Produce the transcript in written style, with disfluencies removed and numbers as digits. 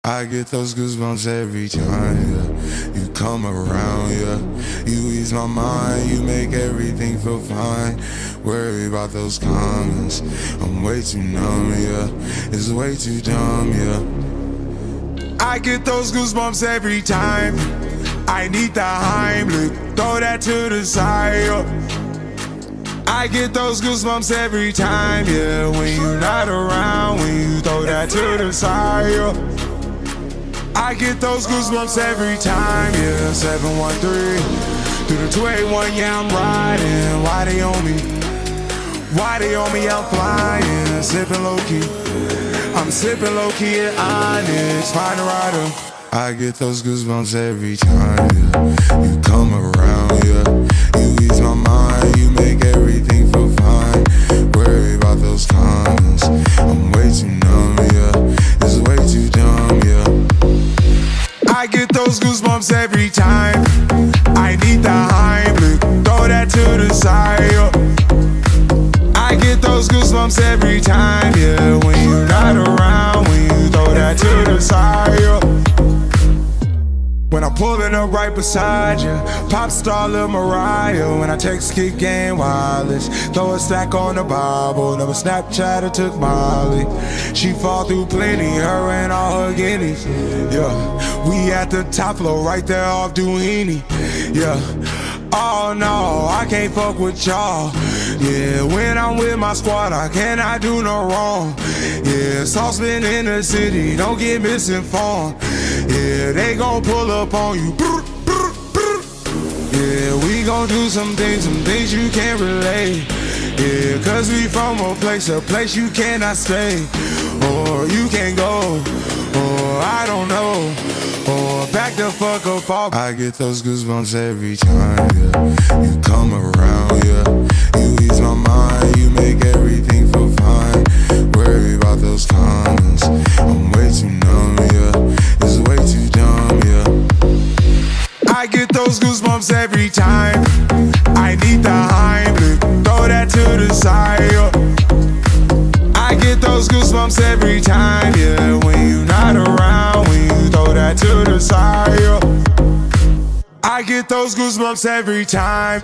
I get those goosebumps every time, yeah. You come around, yeah. You ease my mind, you make everything feel fine. Worry about those comments, I'm way too numb, yeah. It's way too dumb, yeah. I get those goosebumps every time. I need the Heimlich, throw that to the side, yeah. I get those goosebumps every time, yeah. When you're not around, when you throw that to the side, yeah. I get those goosebumps every time, yeah. 713 through the 281, yeah, I'm riding. Why they on me? Why they on me? I'm flying, sipping low key. I'm sipping low key at Onyx, find a rider. I get those goosebumps every time, yeah. You come around, yeah. You ease my mind, you make everything feel fine. Worry about those comments, I'm way too numb, yeah. It's way too dumb, yeah. I get those goosebumps every time. I need the Heimlich, throw that to the side, yeah. I get those goosebumps every time, yeah. When you're not around, when you throw that to the side, yeah. When I'm pulling up right beside you, pop star Lil Mariah. When I text kick game wireless, throw a stack on the Bible. Never Snapchat or took Molly. She fall through plenty, her and all her guineas. Yeah, we at the top floor, right there off Duini. Yeah, oh no, I can't fuck with y'all. Yeah, when I'm with my squad, I cannot do no wrong. Yeah, saucepan in the city, don't get misinformed. Yeah, they gon' pull up on you. Yeah, we gon' do some things you can't relate. Yeah, cause we from a place you cannot stay. Or you can't go, or I don't know. Or back the fuck up off. I get those goosebumps every time, yeah. You come around, yeah. You ease my mind, you make everything feel fine. Worry about those comments, I'm way too numb, yeah. It's way too dumb, yeah. I get those goosebumps every time. I need the Heimlich, throw that to the side, yeah. I get those goosebumps every time, yeah. When you're not around, when you throw that to the side, yeah. I get those goosebumps every time.